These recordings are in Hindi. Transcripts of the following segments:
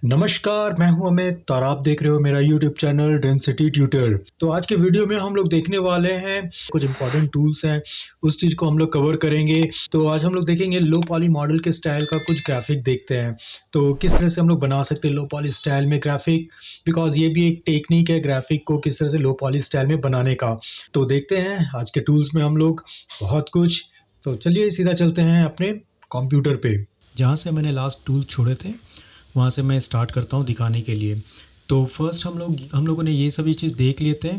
नमस्कार, मैं हूं अमित और आप देख रहे हो मेरा YouTube channel dream city tutor. तो आज के वीडियो में हम लोग देखने वाले हैं कुछ इंपॉर्टेंट टूल्स हैं, उस चीज़ को हम लोग कवर करेंगे। तो आज हम लोग देखेंगे लो पॉली मॉडल के स्टाइल का कुछ ग्राफिक देखते हैं। तो किस तरह से हम लोग बना सकते हैं लो पॉली स्टाइल में ग्राफिक, बिकॉज ये भी एक टेक्निक है ग्राफिक को किस तरह से लो पॉली स्टाइल में बनाने का। तो देखते हैं आज के टूल्स में हम लोग बहुत कुछ। तो चलिए सीधा चलते हैं अपने कंप्यूटर पे, जहाँ से मैंने लास्ट टूल छोड़े थे वहाँ से मैं स्टार्ट करता हूँ दिखाने के लिए। तो फर्स्ट हम लोगों ने ये सभी चीज़ देख लिए थे,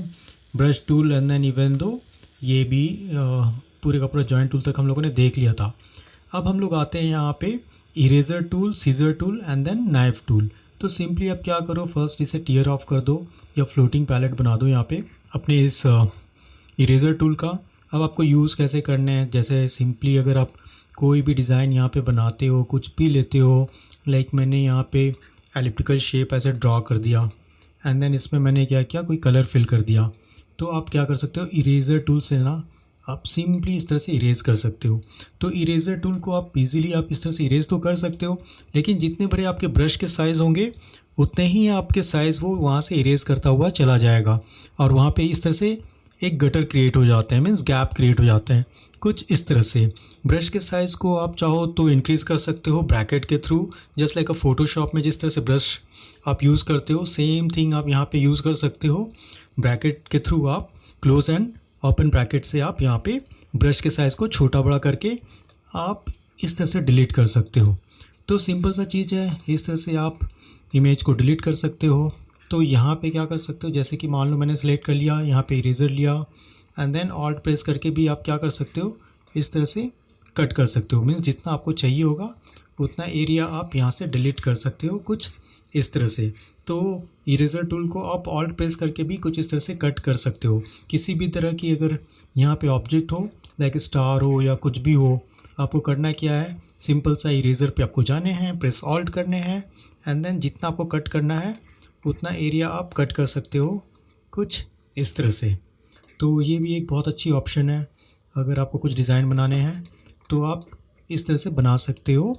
brush tool and then even दो ये भी पूरे का पूरा जॉइंट टूल तक हम लोगों ने देख लिया था। अब हम लोग आते हैं यहाँ पे eraser tool, scissor tool and then knife tool. तो सिंपली अब क्या करो, फर्स्ट इसे टीयर ऑफ कर दो या फ्लोटिंग पैलेट बना दो यहाँ पे अपने इस इरेज़र टूल का। अब आपको यूज़ कैसे करने हैं, जैसे सिंपली अगर आप कोई भी डिज़ाइन यहाँ पे बनाते हो, कुछ भी लेते हो, लाइक मैंने यहाँ पे एलिप्टिकल शेप ऐसे ड्रॉ कर दिया एंड देन इसमें मैंने क्या किया, कोई कलर फिल कर दिया। तो आप क्या कर सकते हो, इरेज़र टूल से ना आप सिंपली इस तरह से इरेज़ कर सकते हो। तो इरेज़र टूल को आप इजीली आप इस तरह से इरेज़ तो कर सकते हो, लेकिन जितने बड़े आपके ब्रश के साइज़ होंगे उतने ही आपके साइज़ वो वहाँ से इरेज़ करता हुआ चला जाएगा और वहाँ पे इस तरह से एक गटर क्रिएट हो जाते हैं, मीन्स गैप क्रिएट हो जाते हैं कुछ इस तरह से। ब्रश के साइज़ को आप चाहो तो इंक्रीज़ कर सकते हो ब्रैकेट के थ्रू, जस्ट लाइक अ फोटोशॉप में जिस तरह से ब्रश आप यूज़ करते हो सेम थिंग आप यहाँ पे यूज़ कर सकते हो। ब्रैकेट के थ्रू आप क्लोज एंड ओपन ब्रैकेट से आप यहाँ पे ब्रश के साइज़ को छोटा बड़ा करके आप इस तरह से डिलीट कर सकते हो। तो सिंपल सा चीज़ है, इस तरह से आप इमेज को डिलीट कर सकते हो। तो यहाँ पे क्या कर सकते हो, जैसे कि मान लो मैंने सेलेक्ट कर लिया, यहाँ पे इरेज़र लिया एंड देन ऑल्ट प्रेस करके भी आप क्या कर सकते हो, इस तरह से कट कर सकते हो। मीन्स जितना आपको चाहिए होगा उतना एरिया आप यहाँ से डिलीट कर सकते हो कुछ इस तरह से। तो इरेज़र टूल को आप ऑल्ट प्रेस करके भी कुछ इस तरह से कट कर सकते हो। किसी भी तरह की अगर यहाँ पे ऑब्जेक्ट हो, लाइक स्टार हो या कुछ भी हो, आपको करना क्या है, सिंपल सा इरेज़र पे आपको जाने हैं, प्रेस ऑल्ट करने हैं एंड देन जितना आपको कट करना है उतना एरिया आप कट कर सकते हो कुछ इस तरह से। तो ये भी एक बहुत अच्छी ऑप्शन है, अगर आपको कुछ डिज़ाइन बनाने हैं तो आप इस तरह से बना सकते हो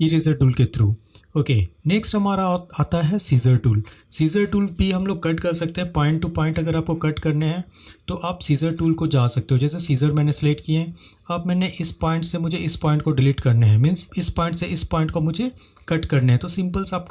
इरेज़र टूल के थ्रू। ओके, नेक्स्ट हमारा आता है सीज़र टूल। सीज़र टूल भी हम लोग कट कर सकते हैं पॉइंट टू पॉइंट। अगर आपको कट करने हैं तो आप सीज़र टूल को जा सकते हो। जैसे सीज़र मैंने सेलेक्ट किए हैं, अब मैंने इस पॉइंट से मुझे इस पॉइंट को डिलीट करने हैं, मीन्स इस पॉइंट से इस पॉइंट को मुझे कट करने हैं। तो सिंपल सा आप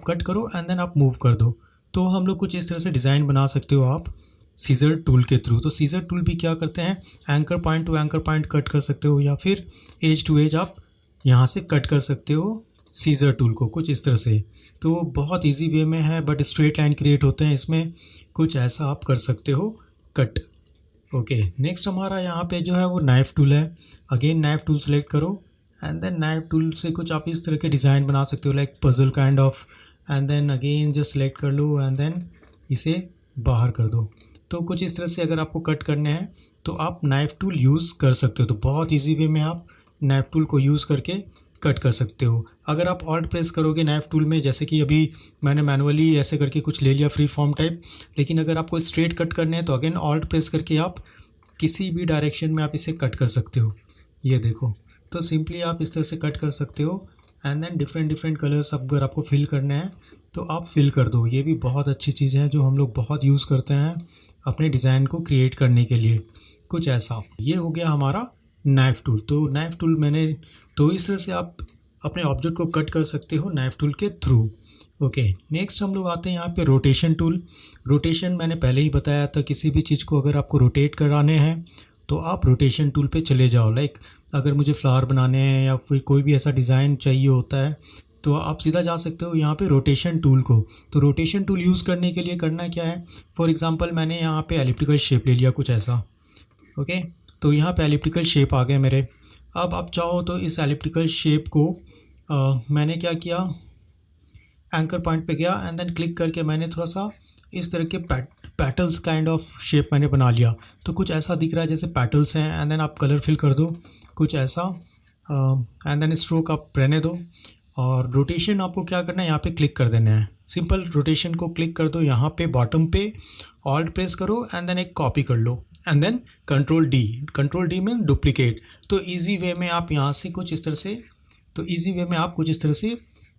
कट करो, एंड देन आप मूव कर दो। तो हम लोग कुछ इस तरह से डिज़ाइन बना सकते हो आप सीज़र टूल के थ्रू। तो सीज़र टूल भी क्या करते हैं, anchor point two anchor point cut कर सकते हो या फिर एज टू एज आप यहाँ से कट कर सकते हो सीज़र टूल को कुछ इस तरह से। तो बहुत इजी वे में है, बट स्ट्रेट लाइन क्रिएट होते हैं इसमें, कुछ ऐसा आप कर सकते हो कट। ओके, नेक्स्ट हमारा यहाँ पे जो है वो नाइफ टूल है। अगेन नाइफ टूल सेलेक्ट करो एंड देन नाइफ टूल से कुछ आप इस तरह के डिज़ाइन बना सकते हो, like puzzle kind of. And then again just select कर लो एंड देन इसे बाहर कर दो। तो कुछ इस तरह से अगर आपको कट करने हैं तो आप नाइफ टूल यूज़ कर सकते हो। तो बहुत इजी वे में आप नाइफ टूल को यूज़ करके कट कर सकते हो। अगर आप ऑल्ट प्रेस करोगे नाइफ टूल में, जैसे कि अभी मैंने मैनुअली ऐसे करके कुछ ले लिया फ्री फॉर्म टाइप, लेकिन अगर आपको स्ट्रेट कट करने हैं तो अगेन ऑल्ट प्रेस करके आप किसी भी डायरेक्शन में आप इसे कट कर सकते हो। ये देखो, तो सिंपली आप इस तरह से कट कर सकते हो एंड देन डिफरेंट कलर्स अगर आपको फिल करने हैं तो आप फिल कर दो। ये भी बहुत अच्छी चीज़ है जो हम लोग बहुत यूज़ करते हैं अपने डिज़ाइन को क्रिएट करने के लिए कुछ ऐसा। ये हो गया हमारा नाइफ टूल। तो नाइफ टूल मैंने, तो इस तरह से आप अपने ऑब्जेक्ट को कट कर सकते हो नाइफ टूल के थ्रू। ओके, नेक्स्ट हम लोग आते हैं यहाँ पे रोटेशन टूल। रोटेशन मैंने पहले ही बताया था, किसी भी चीज़ को अगर आपको रोटेट कराने हैं तो आप रोटेशन टूल पे चले जाओ। लाइक अगर मुझे फ्लावर बनाने हैं या फिर कोई भी ऐसा डिज़ाइन चाहिए होता है तो आप सीधा जा सकते हो यहाँ पे रोटेशन टूल को। तो रोटेशन टूल यूज़ करने के लिए करना क्या है, फॉर एग्जांपल मैंने यहाँ पे एलिप्टिकल शेप ले लिया कुछ ऐसा। ओके, तो यहाँ पे एलिप्टिकल शेप आ गए मेरे। अब आप चाहो तो इस एलिप्टिकल शेप को मैंने क्या किया, एंकर पॉइंट पे गया एंड देन क्लिक करके मैंने थोड़ा सा इस तरह के पैटल्स काइंड ऑफ शेप मैंने बना लिया। तो कुछ ऐसा दिख रहा है जैसे पैटल्स हैं एंड देन आप कलर फिल कर दो कुछ ऐसा एंड देन स्ट्रोक आप रहने दो। और रोटेशन आपको क्या करना है, यहाँ पे क्लिक कर देना है। सिंपल रोटेशन को क्लिक कर दो यहाँ पे बॉटम पे, ऑल्ट प्रेस करो एंड देन एक कॉपी कर लो एंड देन कंट्रोल डी में डुप्लीकेट। तो इजी वे में आप यहाँ से कुछ इस तरह से, तो इजी वे में आप कुछ इस तरह से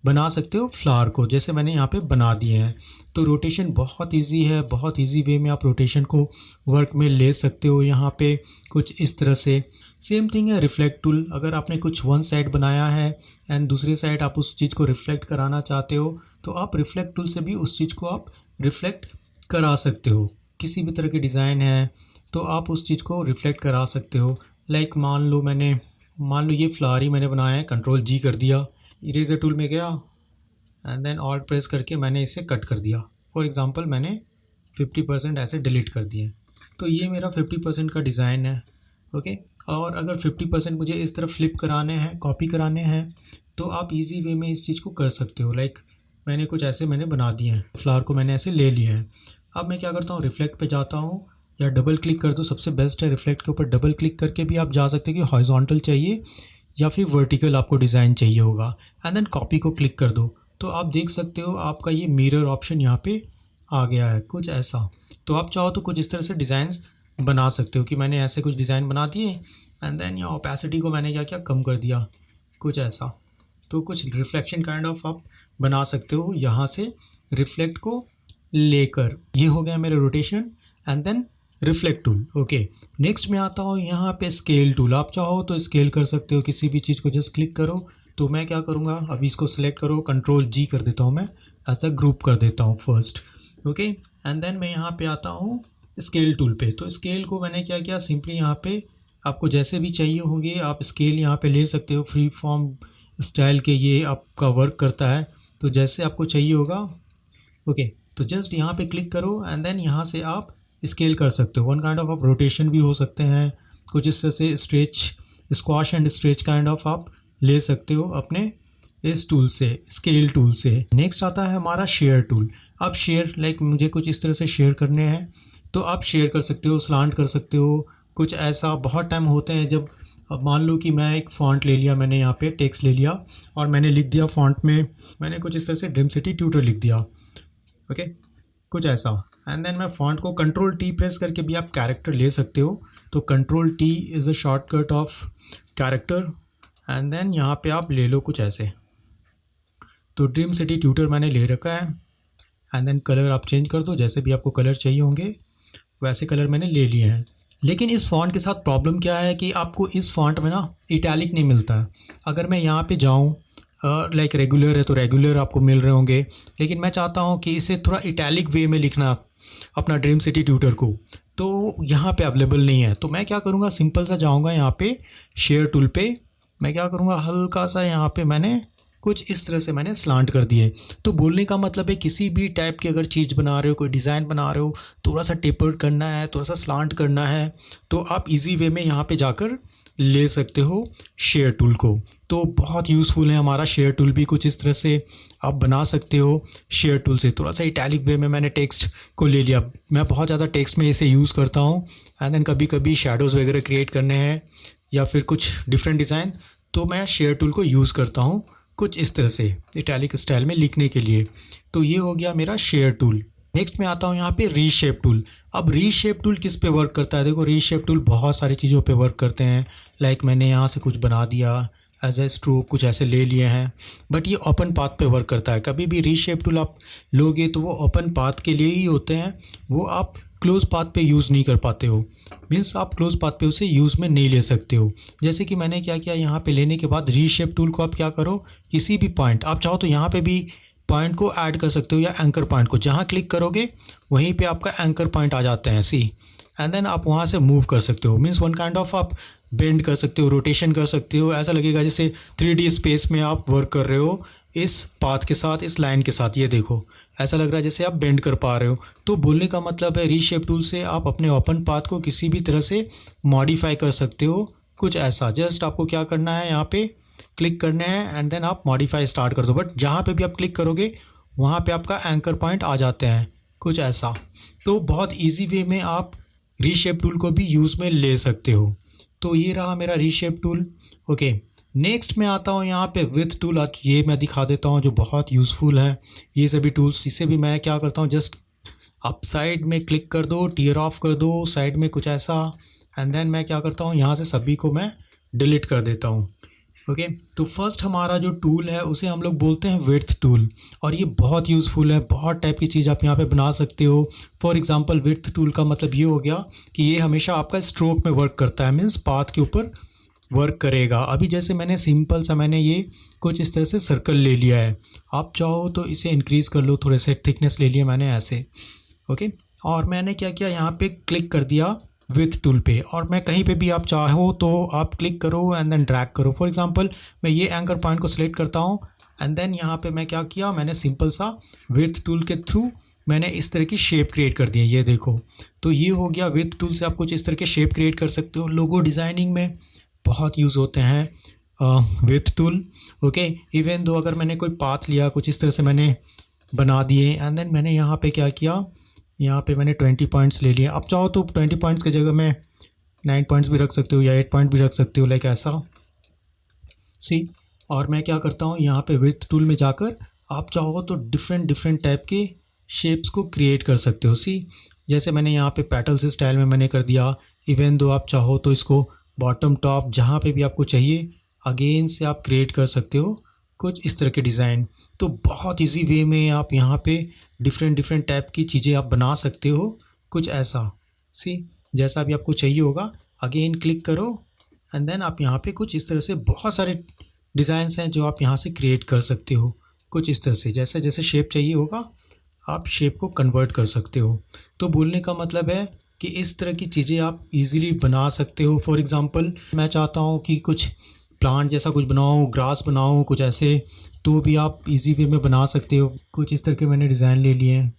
बना सकते हो फ्लावर को, जैसे मैंने यहाँ पे बना दिए हैं। तो रोटेशन बहुत इजी है, बहुत इजी वे में आप रोटेशन को वर्क में ले सकते हो। यहाँ पे कुछ इस तरह से सेम थिंग है रिफ्लेक्ट टूल। अगर आपने कुछ वन साइड बनाया है एंड दूसरी साइड आप उस चीज़ को रिफ्लेक्ट कराना चाहते हो, तो आप रिफ्लेक्ट टूल से भी उस चीज़ को आप रिफ्लेक्ट करा सकते हो। किसी भी तरह की डिज़ाइन है तो आप उस चीज़ को रिफ्लेक्ट करा सकते हो। लाइक मान लो ये फ्लावर ही मैंने बनाया है, कंट्रोल जी कर दिया, इरेजर टूल में गया एंड देन ऑल्ट प्रेस करके मैंने इसे कट कर दिया। फॉर एग्ज़ाम्पल मैंने 50% ऐसे डिलीट कर दिए। तो ये मेरा 50% का डिज़ाइन है, ओके। और अगर 50% मुझे इस तरफ फ्लिप कराने हैं, कॉपी कराने हैं, तो आप इजी वे में इस चीज़ को कर सकते हो। लाइक मैंने कुछ ऐसे बना दिए हैं, फ्लावर को मैंने ऐसे ले लिया है। अब मैं क्या करता हूँ, रिफ्लेक्ट पे जाता हूँ या डबल क्लिक कर दो, सबसे बेस्ट है रिफ्लेक्ट के ऊपर डबल क्लिक करके भी आप जा सकते हैं कि हॉरिजॉन्टल चाहिए या फिर वर्टिकल आपको डिज़ाइन चाहिए होगा, एंड देन कॉपी को क्लिक कर दो। तो आप देख सकते हो आपका ये मिरर ऑप्शन यहाँ पे आ गया है, कुछ ऐसा। तो आप चाहो तो कुछ इस तरह से डिज़ाइंस बना सकते हो कि मैंने ऐसे कुछ डिज़ाइन बना दिए एंड देन यहाँ ओपेसिटी को मैंने क्या कम कर दिया, कुछ ऐसा। तो कुछ रिफ्लेक्शन काइंड ऑफ आप बना सकते हो यहाँ से रिफ्लेक्ट को लेकर। ये हो गया मेरा rotation and then reflect tool, okay. Next में आता हूँ यहाँ पे स्केल टूल। आप चाहो तो स्केल कर सकते हो किसी भी चीज़ को, जस्ट क्लिक करो। तो मैं क्या करूँगा, अभी इसको सिलेक्ट करो, कंट्रोल जी कर देता हूँ, मैं ऐसा ग्रुप कर देता हूँ फर्स्ट, ओके। एंड देन मैं यहाँ पे आता हूँ स्केल टूल पे। तो स्केल को मैंने क्या किया, सिंपली यहाँ पे आपको जैसे भी चाहिए होंगे आप स्केल यहाँ पे ले सकते हो। फ्री फॉर्म स्टाइल के ये आपका वर्क करता है, तो जैसे आपको चाहिए होगा, ओके। तो जस्ट यहाँ पे क्लिक करो एंड देन यहाँ से आप स्केल कर सकते हो। वन काइंड ऑफ आप रोटेशन भी हो सकते हैं, कुछ इस तरह से stretch, squash and stretch kind of आप ले सकते हो अपने इस टूल से, स्केल टूल से। नेक्स्ट आता है हमारा शेयर टूल। अब शेयर, लाइक मुझे कुछ इस तरह से शेयर करने हैं तो आप शेयर कर सकते हो, स्लांट कर सकते हो, कुछ ऐसा। बहुत टाइम होते हैं जब, अब मान लो कि मैं एक फ़ॉन्ट ले लिया, मैंने यहाँ पे टेक्स्ट ले लिया और मैंने लिख दिया फ़ॉन्ट में, मैंने कुछ इस तरह से ड्रीम सिटी ट्यूटर लिख दिया, ओके, कुछ ऐसा। एंड देन मैं फ़ॉन्ट को कंट्रोल टी प्रेस करके भी आप कैरेक्टर ले सकते हो। तो control T is a shortcut of character and then यहाँ पे आप ले लो कुछ ऐसे। तो ड्रीम सिटी ट्यूटर मैंने ले रखा है एंड देन कलर आप चेंज कर दो, जैसे भी आपको कलर चाहिए होंगे वैसे कलर मैंने ले लिए हैं। लेकिन इस फ़ॉन्ट के साथ प्रॉब्लम क्या है कि आपको इस फ़ॉन्ट में ना इटैलिक नहीं मिलता है। अगर मैं यहाँ पे जाऊँ, लाइक रेगुलर है तो रेगुलर आपको मिल रहे होंगे, लेकिन मैं चाहता हूँ कि इसे थोड़ा इटैलिक वे में लिखना अपना ड्रीम सिटी ट्यूटर को, तो यहाँ पे अवेलेबल नहीं है। तो मैं क्या करूँगा, सिंपल सा जाऊँगा यहाँ पे शेयर टूल पे, मैं क्या करूँगा, हल्का सा यहाँ पे मैंने कुछ इस तरह से मैंने स्लांट कर दिए। तो बोलने का मतलब है किसी भी टाइप की अगर चीज़ बना रहे हो, कोई डिज़ाइन बना रहे हो, थोड़ा सा टेपर्ड करना है, थोड़ा सा स्लांट करना है, तो आप इजी वे में यहाँ पे जाकर ले सकते हो शेयर टूल को। तो बहुत यूज़फुल है हमारा शेयर टूल भी, कुछ इस तरह से आप बना सकते हो शेयर टूल से। थोड़ा सा इटैलिक वे में मैंने टेक्स्ट को ले लिया, मैं बहुत ज़्यादा टेक्स्ट में इसे यूज़ करता हूँ एंड देन कभी कभी शेडोज़ वगैरह क्रिएट करने हैं या फिर कुछ डिफरेंट डिज़ाइन, तो मैं शेयर टूल को यूज़ करता हूँ कुछ इस तरह से इटैलिक स्टाइल में लिखने के लिए। तो ये हो गया मेरा शेयर टूल। नेक्स्ट में आता हूँ यहाँ पे रीशेप टूल। अब रीशेप टूल किस पे वर्क करता है, देखो रीशेप टूल बहुत सारी चीज़ों पे वर्क करते हैं। लाइक मैंने यहाँ से कुछ बना दिया एज ए स्ट्रोक, कुछ ऐसे ले लिए हैं, बट ये ओपन पाथ पे वर्क करता है। कभी भी रीशेप टूल आप लोगे तो वो ओपन पाथ के लिए ही होते हैं, वो आप क्लोज पाथ पे यूज़ नहीं कर पाते हो, मीन्स आप क्लोज पाथ पे उसे यूज़ में नहीं ले सकते हो। जैसे कि मैंने क्या किया, यहाँ पे लेने के बाद रीशेप टूल को आप क्या करो, किसी भी पॉइंट, आप चाहो तो यहाँ पे भी पॉइंट को ऐड कर सकते हो या एंकर पॉइंट को, जहाँ क्लिक करोगे वहीं पे आपका एंकर पॉइंट आ जाते हैं, सी, एंड देन आप वहाँ से मूव कर सकते हो। मीन्स वन काइंड ऑफ आप बेंड कर सकते हो, रोटेशन कर सकते हो। ऐसा लगेगा जैसे 3D स्पेस में आप वर्क कर रहे हो इस पाथ के साथ, इस लाइन के साथ। ये देखो ऐसा लग रहा है जैसे आप बेंड कर पा रहे हो। तो बोलने का मतलब है रीशेप टूल से आप अपने ओपन पाथ को किसी भी तरह से मॉडिफाई कर सकते हो, कुछ ऐसा। जस्ट आपको क्या करना है, यहाँ पे क्लिक करना है एंड देन आप मॉडिफाई स्टार्ट कर दो, बट जहाँ पे भी आप क्लिक करोगे वहाँ पे आपका एंकर पॉइंट आ जाते हैं, कुछ ऐसा। तो बहुत इजी वे में आप रीशेप टूल को भी यूज़ में ले सकते हो। तो ये रहा मेरा रीशेप टूल, ओके। नेक्स्ट मैं आता हूँ यहाँ पे विथ टूल। ये मैं दिखा देता हूँ जो बहुत यूज़फुल है ये सभी टूल्स। इसे भी मैं क्या करता हूँ, जस्ट आप साइड में क्लिक कर दो, टीयर ऑफ कर दो साइड में, कुछ ऐसा, एंड देन मैं क्या करता हूँ, यहाँ से सभी को मैं डिलीट कर देता हूँ। ओके। तो फर्स्ट हमारा जो टूल है उसे हम लोग बोलते हैं विड्थ टूल, और ये बहुत यूज़फुल है। बहुत टाइप की चीज़ आप यहाँ पे बना सकते हो। फॉर एग्जांपल विड्थ टूल का मतलब ये हो गया कि ये हमेशा आपका स्ट्रोक में वर्क करता है, मीन्स पाथ के ऊपर वर्क करेगा। अभी जैसे मैंने सिंपल सा मैंने ये कुछ इस तरह से सर्कल ले लिया है, आप चाहो तो इसे इंक्रीज़ कर लो, थोड़े से थिकनेस ले लिया मैंने ऐसे। ओके, और मैंने क्या किया, यहाँ पे क्लिक कर दिया विथ टूल पे, और मैं कहीं पे भी आप चाहो तो आप क्लिक करो एंड देन ड्रैग करो। फॉर एग्जांपल मैं ये एंकर पॉइंट को सिलेक्ट करता हूँ एंड देन यहाँ पे मैं क्या किया, मैंने सिंपल सा विथ टूल के थ्रू मैंने इस तरह की शेप क्रिएट कर दी है, ये देखो। तो ये हो गया विथ टूल से आप कुछ इस तरह के शेप क्रिएट कर सकते हो। लोगो डिज़ाइनिंग में बहुत यूज़ होते हैं with tool. Okay, even though अगर मैंने कोई पाथ लिया कुछ इस तरह से मैंने बना दिए एंड देन मैंने यहाँ पे क्या किया, यहाँ पे मैंने 20 पॉइंट्स ले लिए। आप चाहो तो 20 पॉइंट्स की जगह में 9 पॉइंट्स भी रख सकते हो या 8 पॉइंट भी रख सकते हो, लाइक ऐसा सी। और मैं क्या करता हूँ, यहाँ पे विड्थ टूल में जाकर आप चाहो तो डिफरेंट डिफरेंट टाइप के शेप्स को क्रिएट कर सकते हो। सी, जैसे मैंने यहाँ पे पेटल्स स्टाइल में मैंने कर दिया। इवन दो आप चाहो तो इसको बॉटम टॉप जहाँ पे भी आपको चाहिए अगेन से आप क्रिएट कर सकते हो कुछ इस तरह के डिज़ाइन। तो बहुत इजी वे में आप यहाँ पे डिफरेंट डिफरेंट टाइप की चीज़ें आप बना सकते हो कुछ ऐसा। सी, जैसा भी आपको चाहिए होगा अगेन क्लिक करो एंड देन आप यहाँ पे कुछ इस तरह से बहुत सारे डिज़ाइंस हैं जो आप यहाँ से क्रिएट कर सकते हो कुछ इस तरह से। जैसे जैसे शेप चाहिए होगा आप शेप को कन्वर्ट कर सकते हो। तो बोलने का मतलब है कि इस तरह की चीज़ें आप इजीली बना सकते हो। फॉर एग्जांपल मैं चाहता हूँ कि कुछ प्लांट जैसा कुछ बनाओ, ग्रास बनाओ कुछ ऐसे, तो भी आप इजी वे में बना सकते हो। कुछ इस तरह के मैंने डिज़ाइन ले लिए हैं।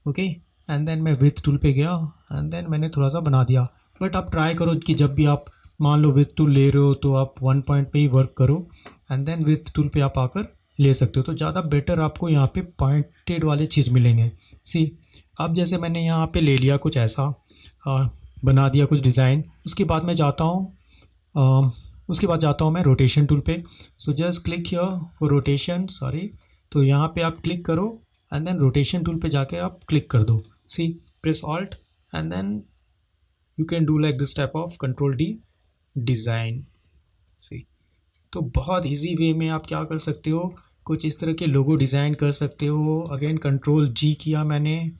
ओके, एंड देन मैं विथ टूल पे गया एंड देन मैंने थोड़ा सा बना दिया। बट आप ट्राई करो कि जब भी आप मान लो विथ टूल ले रहे हो तो आप वन पॉइंट पे ही वर्क करो एंड देन विथ टूल पे आप आकर ले सकते हो, तो ज़्यादा बेटर आपको यहाँ पे पॉइंटेड वाले चीज़ मिलेंगे। सी, अब जैसे मैंने यहाँ पे ले लिया कुछ ऐसा बना दिया कुछ डिज़ाइन, उसके बाद मैं जाता हूँ मैं रोटेशन टूल पे। सो just click here for rotation, sorry. तो यहाँ पे आप क्लिक करो एंड देन रोटेशन टूल पे जाके आप क्लिक कर दो। See, press alt and then you can do like this type of control D design. See, तो बहुत इजी वे में आप क्या कर सकते हो, कुछ इस तरह के लोगो डिज़ाइन कर सकते हो। अगेन कंट्रोल जी किया मैंने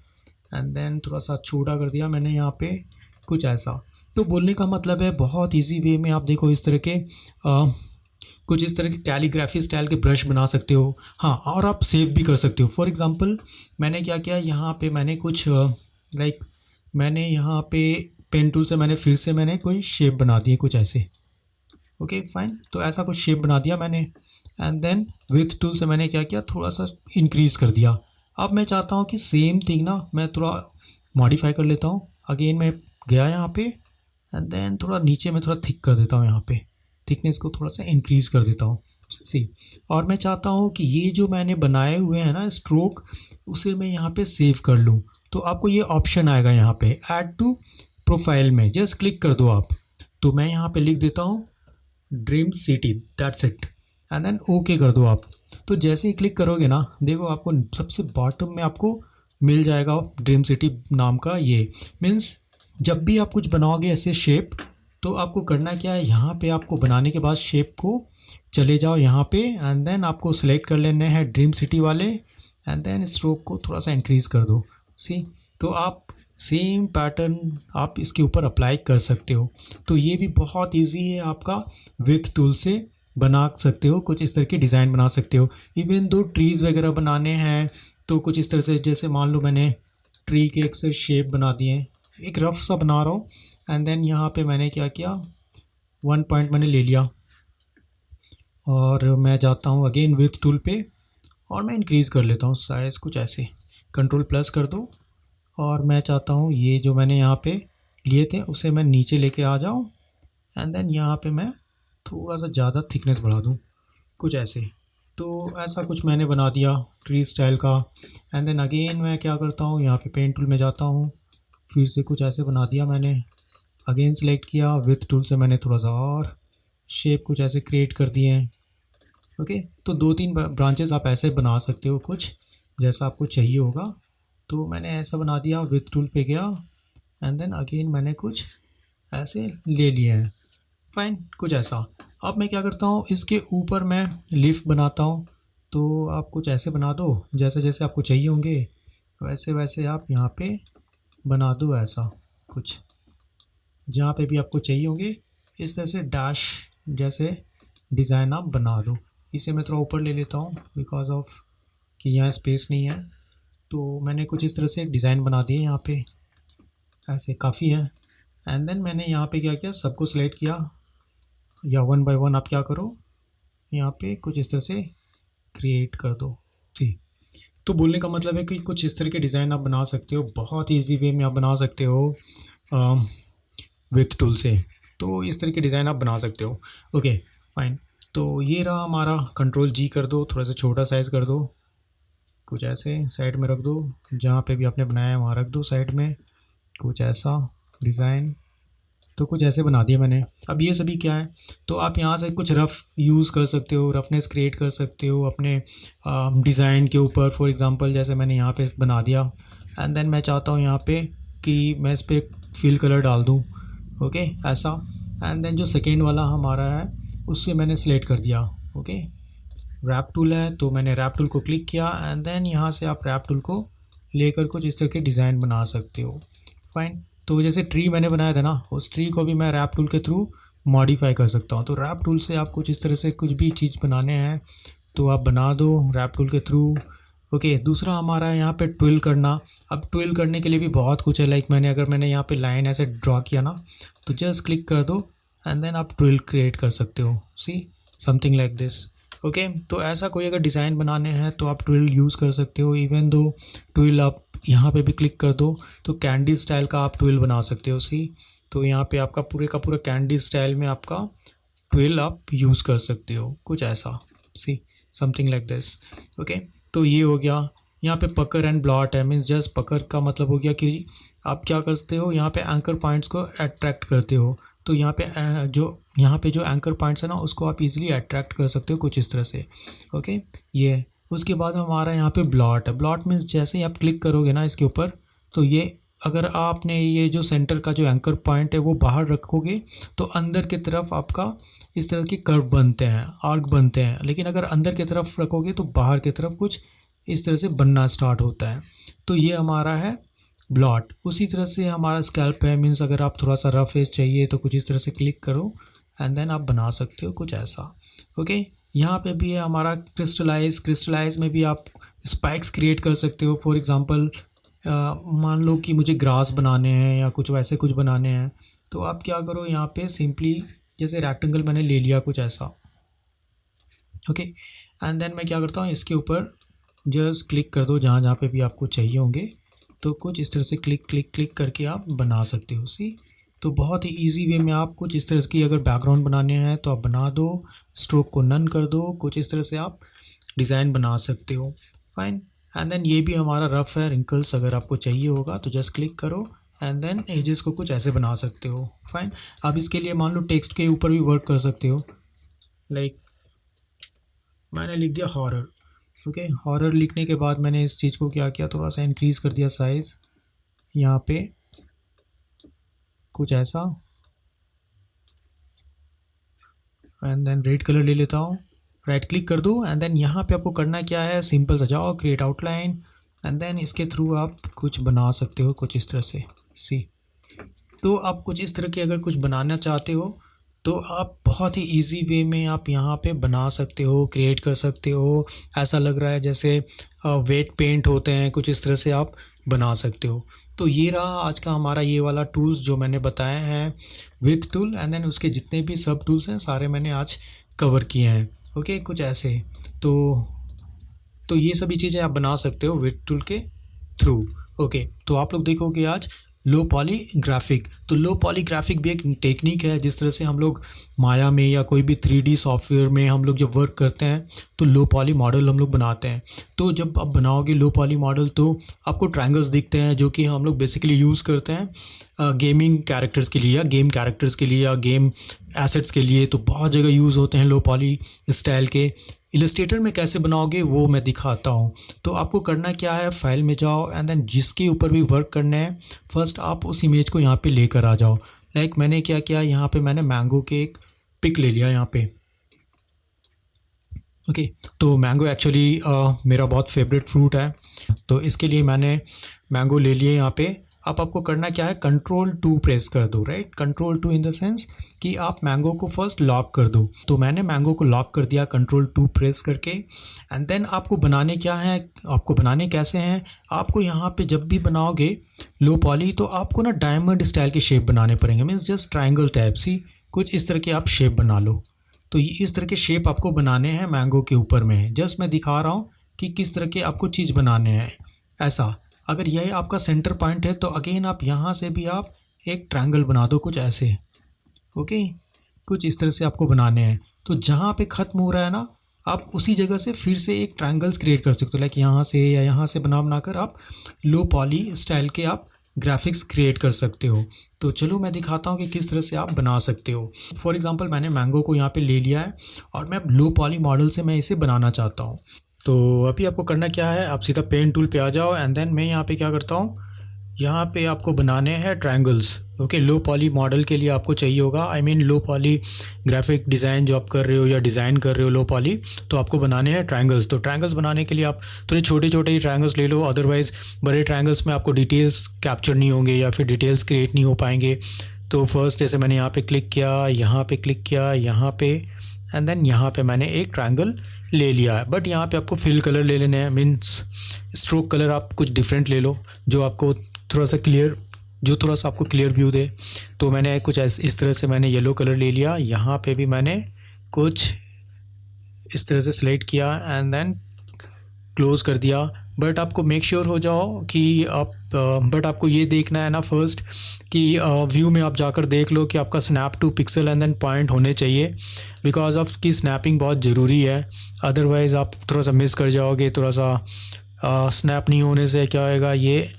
एंड देन थोड़ा सा छोटा कर दिया मैंने यहाँ पे कुछ ऐसा। तो बोलने का मतलब है बहुत इजी वे में आप देखो इस तरह के कुछ इस तरह के कैलीग्राफी स्टाइल के ब्रश बना सकते हो। हाँ, और आप सेव भी कर सकते हो। फॉर एग्जांपल मैंने क्या किया, यहाँ पे मैंने कुछ लाइक मैंने यहाँ पे पेन टूल से मैंने फिर से मैंने कोई शेप बना दिए कुछ ऐसे। ओके फाइन, तो ऐसा कुछ शेप बना दिया मैंने एंड देन विथ टूल से मैंने क्या किया, थोड़ा सा इंक्रीज़ कर दिया। अब मैं चाहता हूँ कि सेम थिंग ना मैं थोड़ा मॉडिफाई कर लेता हूँ। अगेन मैं गया यहाँ पे एंड देन थोड़ा नीचे में थोड़ा थिक कर देता हूँ, यहाँ पे थिकनेस को थोड़ा सा इंक्रीज़ कर देता हूँ। सी, और मैं चाहता हूँ कि ये जो मैंने बनाए हुए हैं ना स्ट्रोक, उसे मैं यहाँ पे सेव कर लूँ। तो आपको ये ऑप्शन आएगा यहाँ पे ऐड टू प्रोफाइल में, जस्ट क्लिक कर दो आप। तो मैं यहाँ पे लिख देता हूँ dream city, that's it, and then okay कर दो आप। तो जैसे ही क्लिक करोगे ना, देखो आपको सबसे बॉटम में आपको मिल जाएगा ड्रीम सिटी नाम का। ये मीन्स जब भी आप कुछ बनाओगे ऐसे शेप, तो आपको करना क्या है, यहाँ पे आपको बनाने के बाद शेप को चले जाओ यहाँ पे एंड देन आपको सिलेक्ट कर लेने हैं ड्रीम सिटी वाले एंड देन स्ट्रोक को थोड़ा सा इंक्रीज़ कर दो। सी, तो आप सेम पैटर्न आप इसके ऊपर अप्लाई कर सकते हो। तो ये भी बहुत इजी है, आपका विथ टूल से बना सकते हो, कुछ इस तरह के डिज़ाइन बना सकते हो। इवन दो ट्रीज़ वगैरह बनाने हैं तो कुछ इस तरह से, जैसे मान लो मैंने ट्री के एक से शेप बना दिए, एक रफ सा बना रहा हूँ एंड देन यहाँ पे मैंने क्या किया, वन पॉइंट मैंने ले लिया और मैं जाता हूँ अगेन विथ टूल पे और मैं इंक्रीज़ कर लेता हूँ साइज़ कुछ ऐसे, कंट्रोल प्लस कर दो। और मैं चाहता हूँ ये जो मैंने यहाँ पे लिए थे उसे मैं नीचे लेके आ जाऊँ एंड देन यहाँ पे मैं थोड़ा सा ज़्यादा थिकनेस बढ़ा दूँ कुछ ऐसे। तो ऐसा कुछ मैंने बना दिया ट्री स्टाइल का एंड देन अगेन मैं क्या करता हूँ, यहाँ पे पेन टूल में जाता हूँ, फिर से कुछ ऐसे बना दिया मैंने। अगेन सेलेक्ट किया, विथ टूल से मैंने थोड़ा सा और शेप कुछ ऐसे क्रिएट कर दिए हैं। ओके, तो 2-3 ब्रांचेस आप ऐसे बना सकते हो कुछ जैसा आपको चाहिए होगा। तो मैंने ऐसा बना दिया, विथ टूल पे गया एंड देन अगेन मैंने कुछ ऐसे ले लिए हैं। फाइन, कुछ ऐसा। अब मैं क्या करता हूँ, इसके ऊपर मैं लीफ बनाता हूँ। तो आप कुछ ऐसे बना दो, जैसे जैसे आपको चाहिए होंगे वैसे वैसे आप यहाँ पे बना दो। ऐसा कुछ जहाँ पे भी आपको चाहिए होंगे इस तरह से डैश जैसे डिज़ाइन आप बना दो। इसे मैं थोड़ा ऊपर ले लेता हूँ बिकॉज ऑफ कि यहाँ स्पेस नहीं है। तो मैंने कुछ इस तरह से डिज़ाइन बना दिए यहाँ पे, ऐसे काफ़ी है। एंड देन मैंने यहाँ पे क्या किया, सबको सिलेक्ट किया, या वन बाय वन आप क्या करो, यहाँ पे कुछ इस तरह से क्रिएट कर दो। जी, तो बोलने का मतलब है कि कुछ इस तरह के डिज़ाइन आप बना सकते हो, बहुत ईजी वे में आप बना सकते हो विथ टूल से। तो इस तरह के डिज़ाइन आप बना सकते हो। ओके फाइन, तो ये रहा हमारा। कंट्रोल जी कर दो, थोड़ा सा छोटा साइज़ कर दो, कुछ ऐसे साइड में रख दो, जहाँ पे भी आपने बनाया है वहाँ रख दो साइड में, कुछ ऐसा डिज़ाइन। तो कुछ ऐसे बना दिया मैंने। अब ये सभी क्या है, तो आप यहाँ से कुछ रफ़ यूज़ कर सकते हो, रफनेस क्रिएट कर सकते हो अपने डिज़ाइन के ऊपर। फॉर एग्जांपल जैसे मैंने यहाँ पे बना दिया एंड देन मैं चाहता हूँ यहाँ पे कि मैं इस पर फिल कलर डाल दूँ। ओके ऐसा। एंड देन जो सेकेंड वाला हमारा है उससे मैंने सिलेक्ट कर दिया। ओके, रैप टूल है तो मैंने रैप टूल को क्लिक किया एंड देन यहाँ से आप रैप टूल को लेकर कुछ इस तरह के डिज़ाइन बना सकते हो। फाइन, तो जैसे ट्री मैंने बनाया था ना, उस ट्री को भी मैं रैप टूल के थ्रू मॉडिफाई कर सकता हूँ। तो रैप टूल से आप कुछ इस तरह से कुछ भी चीज़ बनाने हैं तो आप बना दो रैप टूल के थ्रू। ओके, दूसरा हमारा है यहाँ पे ट्विल करना। अब ट्विल करने के लिए भी बहुत कुछ है। लाइक मैंने यहाँ पे लाइन ऐसे ड्रॉ किया ना, तो जस्ट क्लिक कर दो एंड देन आप ट्विल क्रिएट कर सकते हो। See something like this. Okay, तो ऐसा कोई अगर डिज़ाइन बनाने हैं तो आप ट्विल यूज़ कर सकते हो। इवन दो ट्विल आप यहाँ पे भी क्लिक कर दो तो कैंडी स्टाइल का आप ट्विल बना सकते हो। सी, तो यहाँ पे आपका पूरे का पूरा कैंडी स्टाइल में आपका ट्विल आप यूज़ कर सकते हो, कुछ ऐसा। See something like this. Okay, तो ये हो गया। यहाँ पे पकर एंड ब्लॉट है, मीन्स जस्ट पकर का मतलब हो गया कि आप क्या करते हो, यहाँ पे एंकर पॉइंट्स को अट्रैक्ट करते हो। तो यहाँ पे जो एंकर पॉइंट्स है ना उसको आप इजीली अट्रैक्ट कर सकते हो कुछ इस तरह से। ओके, ये उसके बाद हमारा यहाँ पे ब्लॉट है। ब्लॉट में जैसे ही आप क्लिक करोगे ना इसके ऊपर, तो ये अगर आपने ये जो सेंटर का जो एंकर पॉइंट है वो बाहर रखोगे तो अंदर की तरफ आपका इस तरह के कर्व बनते हैं, आर्क बनते हैं। लेकिन अगर अंदर की तरफ रखोगे तो बाहर की तरफ कुछ इस तरह से बनना स्टार्ट होता है। तो ये हमारा है ब्लॉट। उसी तरह से हमारा स्कैल्प है, मीन्स अगर आप थोड़ा सा रफ फेस चाहिए तो कुछ इस तरह से क्लिक करो एंड देन आप बना सकते हो कुछ ऐसा। ओके, यहाँ पे भी है हमारा क्रिस्टलाइज में भी आप स्पाइक्स क्रिएट कर सकते हो। फॉर एग्जांपल मान लो कि मुझे ग्रास बनाने हैं या कुछ वैसे कुछ बनाने हैं, तो आप क्या करो, यहाँ पे सिंपली जैसे रेक्टेंगल मैंने ले लिया कुछ ऐसा। ओके, एंड देन मैं क्या करता हूँ, इसके ऊपर जस्ट क्लिक कर दो जहाँ जहाँ पे भी आपको चाहिए होंगे। तो कुछ इस तरह से क्लिक क्लिक क्लिक करके आप बना सकते हो। सी, तो बहुत ही इजी वे में आप कुछ इस तरह की अगर बैकग्राउंड बनाने हैं तो आप बना दो, स्ट्रोक को नन कर दो, कुछ इस तरह से आप डिज़ाइन बना सकते हो। फाइन, एंड देन ये भी हमारा रफ है। रिंकल्स अगर आपको चाहिए होगा तो जस्ट क्लिक करो एंड देन एजेस को कुछ ऐसे बना सकते हो। फाइन, आप इसके लिए मान लो टेक्स्ट के ऊपर भी वर्क कर सकते हो। लाइक मैंने लिख दिया हॉरर। ओके, हॉरर लिखने के बाद मैंने इस चीज़ को क्या किया, थोड़ा सा इंक्रीज़ कर दिया साइज़ यहाँ पे कुछ ऐसा। एंड देन रेड कलर ले लेता हूँ, राइट क्लिक कर दूँ एंड देन यहाँ पे आपको करना क्या है, सिंपल सा जाओ क्रिएट आउटलाइन एंड देन इसके थ्रू आप कुछ बना सकते हो कुछ इस तरह से। सी, तो आप कुछ इस तरह के अगर कुछ बनाना चाहते हो तो आप बहुत ही इजी वे में आप यहाँ पे बना सकते हो, क्रिएट कर सकते हो। ऐसा लग रहा है जैसे वेट पेंट होते हैं, कुछ इस तरह से आप बना सकते हो। तो ये रहा आज का हमारा ये वाला टूल्स जो मैंने बताए हैं विथ टूल, एंड देन उसके जितने भी सब टूल्स हैं सारे मैंने आज कवर किए हैं। ओके, कुछ ऐसे। तो ये सभी चीज़ें आप बना सकते हो विथ टूल के थ्रू। ओके, तो आप लोग देखोगे आज लो पॉलीग्राफिक। तो लो पॉलीग्राफिक भी एक टेक्निक है, जिस तरह से हम लोग माया में या कोई भी 3D सॉफ्टवेयर में हम लोग जब वर्क करते हैं तो लो पॉली मॉडल हम लोग बनाते हैं। तो जब आप बनाओगे लो पॉली मॉडल तो आपको ट्रायंगल्स दिखते हैं, जो कि हम लोग बेसिकली यूज़ करते हैं गेमिंग कैरेक्टर्स के लिए या गेम कैरेक्टर्स के लिए या गेम एसेट्स के लिए। तो बहुत जगह यूज़ होते हैं लो पॉली स्टाइल के। इलस्ट्रेटर में कैसे बनाओगे वो मैं दिखाता हूँ। तो आपको करना क्या है, फाइल में जाओ एंड देन जिसके ऊपर भी वर्क करना है फर्स्ट आप उस इमेज को यहाँ पे लेकर आ जाओ। लाइक मैंने क्या किया, यहाँ पे मैंने मैंगो के एक पिक ले लिया यहाँ पे। ओके, तो मैंगो एक्चुअली मेरा बहुत फेवरेट फ्रूट है, तो इसके लिए मैंने मैंगो ले लिए यहाँ पे। अब आपको करना क्या है, Ctrl+2 प्रेस कर दो, right. Ctrl+2 in the sense कि आप मैंगो को फर्स्ट लॉक कर दो। तो मैंने मैंगो को लॉक कर दिया Ctrl+2 प्रेस करके। एंड देन आपको बनाने क्या है, आपको बनाने कैसे हैं, आपको यहाँ पे जब भी बनाओगे लो पॉली, तो आपको ना डायमंड स्टाइल के शेप बनाने पड़ेंगे, मीन्स जस्ट ट्राइंगल टाइप सी कुछ इस तरह के आप शेप बना लो। तो इस तरह के शेप आपको बनाने हैं मैंगो के ऊपर में। जस्ट मैं दिखा रहा हूँ कि किस तरह के आपको चीज़ बनाने हैं। ऐसा अगर यह आपका सेंटर पॉइंट है तो अगेन आप यहाँ से भी आप एक ट्रायंगल बना दो कुछ ऐसे। ओके, कुछ इस तरह से आपको बनाने हैं। तो जहाँ पे ख़त्म हो रहा है ना, आप उसी जगह से फिर से एक ट्रायंगल्स क्रिएट कर सकते हो, लाइक यहाँ से या यहाँ से बनाकर आप लो पॉली स्टाइल के आप ग्राफिक्स क्रिएट कर सकते हो। तो चलो मैं दिखाता हूँ कि किस तरह से आप बना सकते हो। फॉर एग्जांपल मैंने मैंगो को यहाँ पे ले लिया है और मैं लो पॉली मॉडल से मैं इसे बनाना चाहता हूँ। तो अभी आपको करना क्या है, आप सीधा पेन टूल पे आ जाओ एंड देन मैं यहाँ पे क्या करता हूँ, यहाँ पे आपको बनाने हैं ट्रायंगल्स। ओके, लो पॉली मॉडल के लिए आपको चाहिए होगा, I mean low poly graphic design जो आप कर रहे हो या डिज़ाइन कर रहे हो लो पॉली, तो आपको बनाने हैं ट्रायंगल्स। तो ट्रायंगल्स बनाने के लिए आप थोड़े छोटे छोटे ही ट्रायंगल्स ले लो, अदरवाइज़ बड़े ट्रायंगल्स में आपको डिटेल्स कैप्चर नहीं होंगे या फिर डिटेल्स क्रिएट नहीं हो पाएंगे। तो फर्स्ट जैसे मैंने यहाँ पे क्लिक किया, यहाँ पे क्लिक किया, यहाँ पे एंड देन यहाँ पे मैंने एक ट्रायंगल ले लिया है। बट यहाँ पे आपको फिल कलर ले लेने हैं, मीन्स स्ट्रोक कलर आप कुछ डिफरेंट ले लो जो आपको थोड़ा सा क्लियर, जो थोड़ा सा आपको क्लियर व्यू दे। तो मैंने कुछ इस तरह से मैंने येलो कलर ले लिया, यहाँ पे भी मैंने कुछ इस तरह से सिलेक्ट किया एंड देन क्लोज़ कर दिया। बट आपको मेक श्योर हो जाओ कि आप बट आपको ये देखना है ना फर्स्ट कि व्यू में आप जाकर देख लो कि आपका snap to pixel and then point होने चाहिए, बिकॉज ऑफ की स्नैपिंग बहुत ज़रूरी है। अदरवाइज़ आप थोड़ा सा मिस कर जाओगे, थोड़ा सा स्नैप नहीं होने से क्या होएगा, ये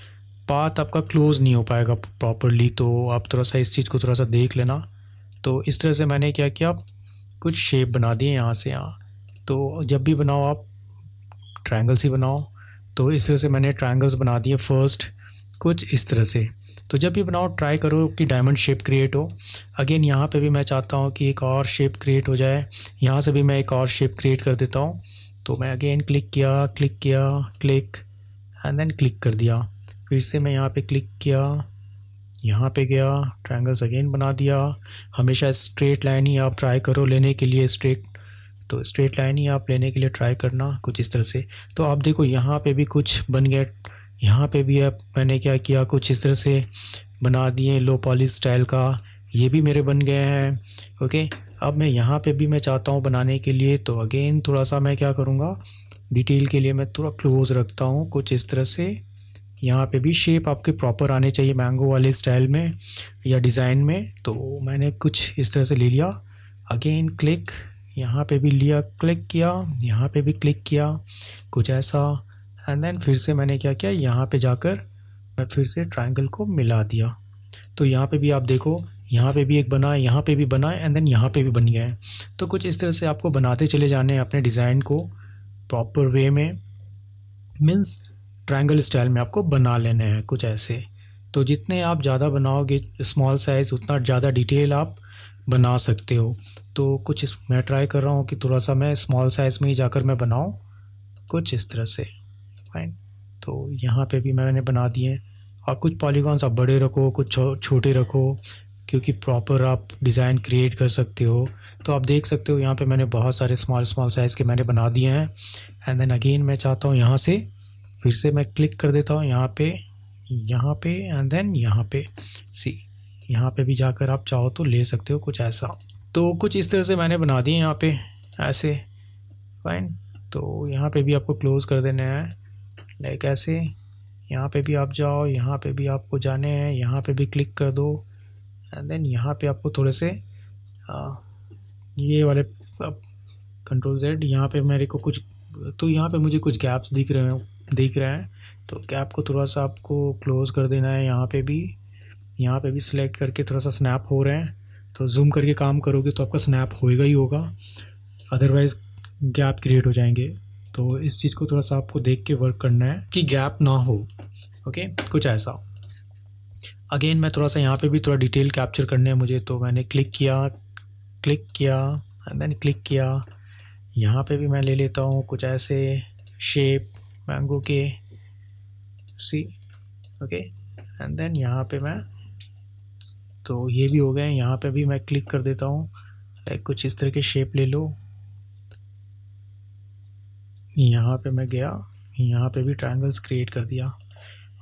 पाथ आपका क्लोज़ नहीं हो पाएगा प्रॉपरली। तो आप थोड़ा सा इस चीज़ को थोड़ा सा देख लेना। तो इस तरह से मैंने क्या किया, कुछ शेप बना दिए यहाँ से यहाँ। तो जब भी बनाओ आप ट्रायंगल्स ही बनाओ। तो इस तरह से मैंने ट्रायंगल्स बना दिए फर्स्ट कुछ इस तरह से। तो जब भी बनाओ ट्राई करो कि डायमंड शेप क्रिएट हो। अगेन यहाँ पे भी मैं चाहता हूँ कि एक और शेप क्रिएट हो जाए, यहाँ से भी मैं एक और शेप क्रिएट कर देता हूँ। तो मैं अगेन क्लिक किया, क्लिक एंड देन क्लिक कर दिया। फिर से मैं यहाँ पे क्लिक किया, यहाँ पे गया, ट्रायंगल्स अगेन बना दिया। हमेशा स्ट्रेट लाइन ही आप ट्राई करो लेने के लिए, तो स्ट्रेट लाइन ही आप लेने के लिए ट्राई करना कुछ इस तरह से। तो आप देखो यहाँ पे भी कुछ बन गया, यहाँ पे भी अब मैंने क्या किया, कुछ इस तरह से बना दिए लो पॉली स्टाइल का, ये भी मेरे बन गए हैं। ओके, अब मैं यहाँ पे भी मैं चाहता हूँ बनाने के लिए। तो अगेन थोड़ा सा मैं क्या करूँगा, डिटेल के लिए मैं थोड़ा क्लोज रखता हूँ कुछ इस तरह से। यहाँ पे भी शेप आपके प्रॉपर आने चाहिए मैंगो वाले स्टाइल में या डिज़ाइन में। तो मैंने कुछ इस तरह से ले लिया, अगेन क्लिक, यहाँ पे भी लिया, क्लिक किया, यहाँ पे भी क्लिक किया, कुछ ऐसा। एंड देन फिर से मैंने क्या किया, यहाँ पे जाकर मैं फिर से ट्रायंगल को मिला दिया। तो यहाँ पे भी आप देखो, यहाँ पे भी एक बना, यहाँ पे भी बना एंड देन यहाँ पे भी बन गया है। तो कुछ इस तरह से आपको बनाते चले जाने हैं अपने डिज़ाइन को प्रॉपर वे में, मीन्स ट्रायंगल स्टाइल में आपको बना लेने हैं कुछ ऐसे। तो जितने आप ज़्यादा बनाओगे स्मॉल साइज़, उतना ज़्यादा डिटेल आप बना सकते हो। तो कुछ मैं ट्राई कर रहा हूँ कि थोड़ा सा मैं स्मॉल साइज़ में ही जाकर मैं बनाऊँ कुछ इस तरह से। फाइन, तो यहाँ पे भी मैंने बना दिए। और कुछ पॉलीगॉन्स आप बड़े रखो, कुछ छोटे रखो, क्योंकि प्रॉपर आप डिज़ाइन क्रिएट कर सकते हो। तो आप देख सकते हो यहाँ पे मैंने बहुत सारे स्मॉल साइज़ के मैंने बना दिए हैं। एंड देन अगेन मैं चाहता हूँ यहाँ से फिर से मैं क्लिक कर देता हूँ यहाँ पे एंड देन यहाँ पे यहाँ पे भी जाकर आप चाहो तो ले सकते हो कुछ ऐसा। तो कुछ इस तरह से मैंने बना दिए यहाँ पे ऐसे। फाइन, तो यहाँ पे भी आपको क्लोज़ कर देने हैं लाइक ऐसे। यहाँ पे भी आप जाओ, यहाँ पे भी आपको जाने हैं, यहाँ पे भी क्लिक कर दो एंड देन यहाँ पे आपको थोड़े से ये वाले Ctrl+Z, यहाँ पे मेरे को कुछ, तो यहाँ पे मुझे कुछ गैप्स दिख रहे हैं। तो गैप को थोड़ा सा आपको क्लोज़ कर देना है। यहाँ पे भी सिलेक्ट करके थोड़ा सा स्नैप हो रहे हैं। तो जूम करके काम करोगे तो आपका स्नैप होएगा ही होगा, अदरवाइज़ गैप क्रिएट हो जाएंगे। तो इस चीज़ को थोड़ा सा आपको देख के वर्क करना है कि गैप ना हो। ओके, कुछ ऐसा। अगेन मैं थोड़ा सा यहाँ पे भी थोड़ा डिटेल कैप्चर करने हैं मुझे। तो मैंने क्लिक किया, क्लिक किया एंड देन क्लिक किया। यहाँ पे भी मैं ले लेता हूँ कुछ ऐसे शेप मैंगो के, सी, ओके। एंड देन यहाँ पे मैं, तो ये भी हो गए। यहाँ पे भी मैं क्लिक कर देता हूँ, कुछ इस तरह के शेप ले लो। यहाँ पे मैं गया, यहाँ पे भी ट्रायंगल्स क्रिएट कर दिया,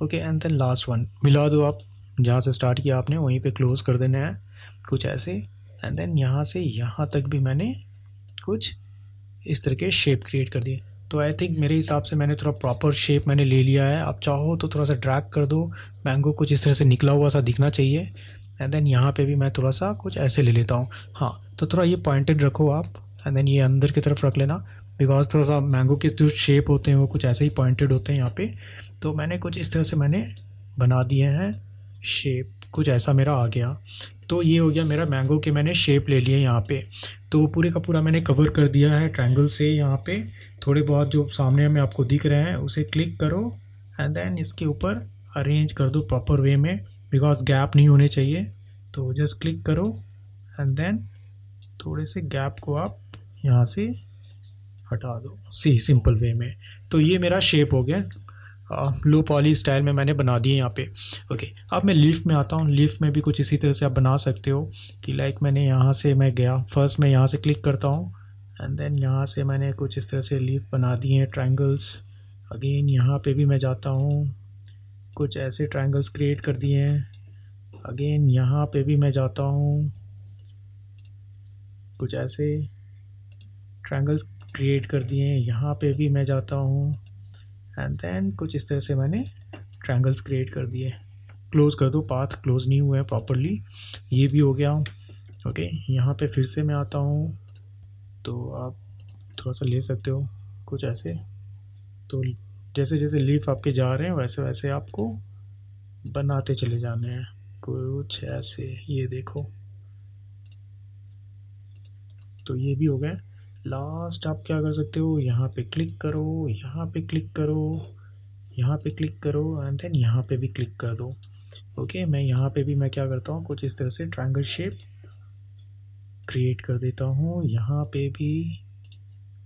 okay. And then last one मिला दो आप, जहाँ से स्टार्ट किया आपने वहीं पे क्लोज कर देना है कुछ ऐसे। एंड देन यहाँ से यहाँ तक भी मैंने कुछ इस तरह के शेप क्रिएट कर दिए। तो आई थिंक मेरे हिसाब से मैंने थोड़ा प्रॉपर शेप मैंने ले लिया है। आप चाहो तो थोड़ा सा ड्रैग कर दो, मैंगो कुछ इस तरह से निकला हुआ सा दिखना चाहिए। एंड देन यहाँ पे भी मैं थोड़ा सा कुछ ऐसे ले लेता हूँ। हाँ, तो थोड़ा ये पॉइंटेड रखो आप, एंड देन ये अंदर की तरफ रख लेना, बिकॉज थोड़ा सा मैंगो के जो शेप होते हैं वो कुछ ऐसे ही पॉइंटेड होते हैं यहाँ पे। तो मैंने कुछ इस तरह से मैंने बना दिए हैं शेप, कुछ ऐसा मेरा आ गया। तो ये हो गया मेरा मैंगो के, मैंने शेप ले लिए यहाँ पे। तो पूरे का पूरा मैंने कवर कर दिया है ट्रायंगल से। यहाँ पे थोड़े बहुत जो सामने में आपको दिख रहे हैं उसे क्लिक करो एंड देन इसके ऊपर अरेंज कर दो प्रॉपर वे में, बिकॉज गैप नहीं होने चाहिए। तो जस्ट क्लिक करो एंड देन थोड़े से गैप को आप यहाँ से हटा दो, सिंपल वे में। तो ये मेरा शेप हो गया, लो पॉली स्टाइल में मैंने बना दिए यहाँ पे, ओके। अब मैं लीफ में आता हूँ। लीफ में भी कुछ इसी तरह से आप बना सकते हो कि लाइक मैंने यहाँ से मैं गया, फर्स्ट मैं यहाँ से क्लिक करता हूँ एंड देन यहाँ से मैंने कुछ इस तरह से लीफ बना दिए हैं ट्रायंगल्स। अगेन यहाँ पे भी मैं जाता हूँ, कुछ ऐसे ट्रायंगल्स क्रिएट कर दिए हैं। अगेन यहाँ पे भी मैं जाता हूँ, कुछ ऐसे ट्रायंगल्स क्रिएट कर दिए हैं। यहाँ पे भी मैं जाता हूँ एंड देन कुछ इस तरह से मैंने ट्रायंगल्स क्रिएट कर दिए। क्लोज कर दो, पाथ क्लोज नहीं हुआ है प्रॉपरली। ये भी हो गया, ओके। यहाँ पे फिर से मैं आता हूँ, तो आप थोड़ा सा ले सकते हो कुछ ऐसे। तो जैसे जैसे लीफ आपके जा रहे हैं वैसे वैसे आपको बनाते चले जाने हैं कुछ ऐसे, ये देखो। तो ये भी हो गया। लास्ट आप क्या कर सकते हो, यहाँ पे क्लिक करो, यहाँ पे क्लिक करो, यहाँ पे क्लिक करो एंड देन यहाँ पे भी क्लिक कर दो, ओके। मैं यहाँ पे भी मैं क्या करता हूँ, कुछ इस तरह से ट्रायंगल शेप क्रिएट कर देता हूँ। यहाँ पे भी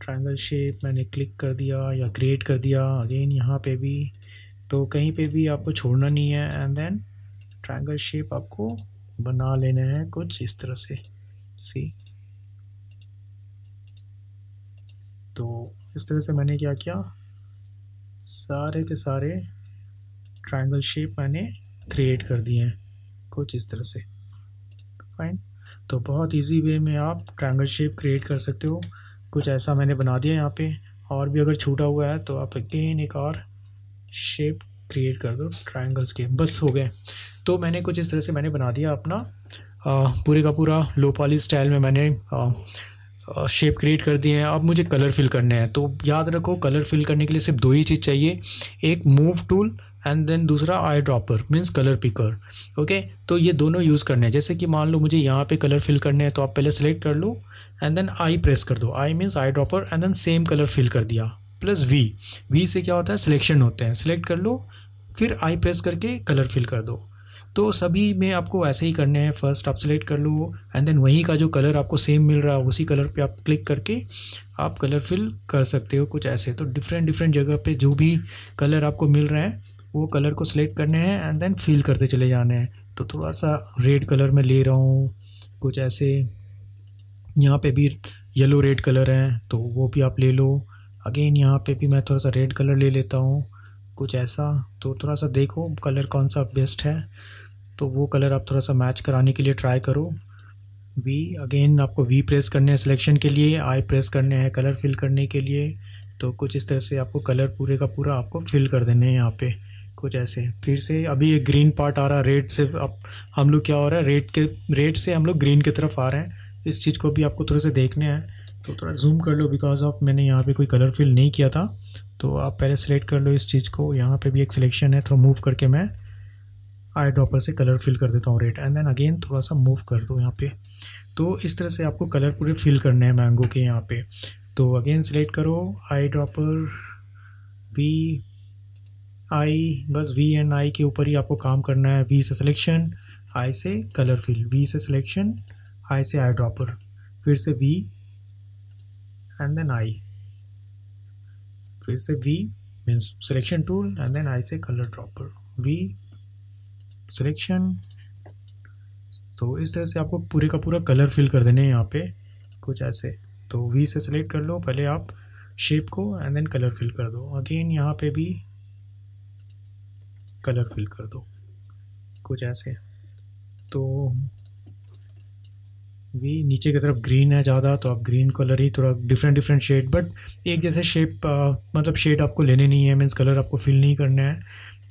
ट्रायंगल शेप मैंने क्लिक कर दिया या क्रिएट कर दिया। अगेन यहाँ पे भी, तो कहीं पे भी आपको छोड़ना नहीं है एंड देन ट्रायंगल शेप आपको बना लेना है कुछ इस तरह से, सी। तो इस तरह से मैंने क्या किया, सारे के सारे ट्रायंगल शेप मैंने क्रिएट कर दिए हैं कुछ इस तरह से, फाइन। तो बहुत इजी वे में आप ट्रायंगल शेप क्रिएट कर सकते हो। कुछ ऐसा मैंने बना दिया यहाँ पे। और भी अगर छूटा हुआ है तो आप अगेन एक और शेप क्रिएट कर दो ट्रायंगल्स के, बस हो गए। तो मैंने कुछ इस तरह से मैंने बना दिया अपना पूरे का पूरा लो पॉली स्टाइल में मैंने शेप क्रिएट कर दिए हैं। अब मुझे कलर फिल करने हैं। तो याद रखो, कलर फिल करने के लिए सिर्फ दो ही चीज़ चाहिए, एक मूव टूल एंड देन दूसरा eye dropper means colour picker, okay. तो ये दोनों यूज़ करने हैं। जैसे कि मान लो मुझे यहाँ पे कलर फिल करने हैं, तो आप पहले सेलेक्ट कर लो एंड देन आई प्रेस कर दो, I means I dropper and then same colour fill कर दिया, प्लस वी से क्या होता है, सिलेक्शन होते हैं, सिलेक्ट कर लो, फिर आई प्रेस करके कलर फिल कर दो। तो सभी में आपको ऐसे ही करने हैं। फर्स्ट आप सेलेक्ट कर लो एंड देन वहीं का जो कलर आपको सेम मिल रहा है उसी कलर पे आप क्लिक करके आप कलर फिल कर सकते हो कुछ ऐसे। तो डिफरेंट डिफरेंट जगह पे जो भी कलर आपको मिल रहे हैं वो कलर को सिलेक्ट करने हैं एंड देन फिल करते चले जाने हैं। तो थोड़ा सा रेड कलर में ले रहा हूँ कुछ ऐसे, यहाँ पे भी येलो रेड कलर है तो वो भी आप ले लो। अगेन यहाँ पे भी मैं थोड़ा सा रेड कलर ले लेता हूँ कुछ ऐसा। तो थोड़ा सा देखो कलर कौन सा बेस्ट है, तो वो कलर आप थोड़ा सा मैच कराने के लिए ट्राई करो। वी, अगेन आपको वी प्रेस करने हैं सिलेक्शन के लिए, आई प्रेस करने हैं कलर फिल करने के लिए। तो कुछ इस तरह से आपको कलर पूरे का पूरा आपको फिल कर देने हैं यहाँ पे कुछ ऐसे। फिर से अभी एक ग्रीन पार्ट आ रहा है रेड से, अब हम लोग क्या हो रहा है, रेड से हम लोग ग्रीन की तरफ आ रहे हैं। इस चीज़ को भी आपको थोड़े से देखने हैं। तो थोड़ा जूम कर लो, बिकॉज ऑफ मैंने यहाँ पे कोई कलर फिल नहीं किया था। तो आप पहले सेलेक्ट कर लो इस चीज़ को। यहाँ पे भी एक सिलेक्शन है, थोड़ा मूव करके मैं आई ड्रॉपर से कलर फिल कर देता हूँ रेड एंड देन अगेन थोड़ा सा मूव कर दो यहाँ पे। तो इस तरह से आपको कलर पूरे फिल करने हैं मैंगो के यहाँ पे। तो अगेन सेलेक्ट करो आई ड्रॉपर, वी, आई, बस वी एंड आई के ऊपर ही आपको काम करना है। वी से सिलेक्शन, आई से कलर फिल, वी से सिलेक्शन, आई से आई ड्रॉपर। फिर से V एंड देन I, फिर से V means selection tool and then I से कलर ड्रॉपर, V सिलेक्शन। तो इस तरह से आपको पूरे का पूरा कलर फिल कर देने हैं यहाँ पे कुछ ऐसे। तो V से सिलेक्ट कर लो पहले आप शेप को एंड देन कलर फिल कर दो। अगेन यहाँ पे भी कलर फिल कर दो कुछ ऐसे। तो V नीचे की तरफ ग्रीन है ज़्यादा, तो आप ग्रीन कलर ही थोड़ा डिफरेंट शेड, बट एक जैसे शेप मतलब शेड आपको लेने नहीं है, मीन्स कलर आपको फिल नहीं करना है।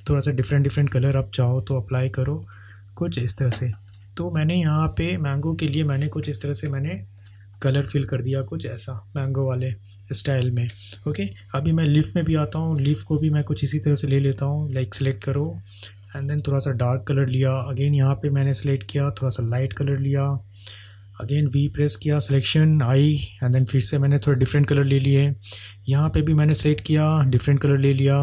थोड़ा सा डिफरेंट कलर आप चाहो तो अप्लाई करो कुछ इस तरह से। तो मैंने यहाँ पे मैंगो के लिए मैंने कुछ इस तरह से मैंने कलर फिल कर दिया कुछ ऐसा मैंगो वाले स्टाइल में। ओके, अभी मैं लीफ में भी आता हूँ, लीफ को भी मैं कुछ इसी तरह से ले लेता हूँ। लाइक सेलेक्ट करो एंड देन थोड़ा सा डार्क कलर लिया। अगेन यहाँ पे मैंने सेलेक्ट किया, थोड़ा सा लाइट कलर लिया। अगेन V प्रेस किया, सिलेक्शन I एंड देन फिर से मैंने थोड़ा डिफरेंट कलर ले लिए। यहाँ पे भी मैंने सेलेक्ट किया, डिफरेंट कलर ले लिया।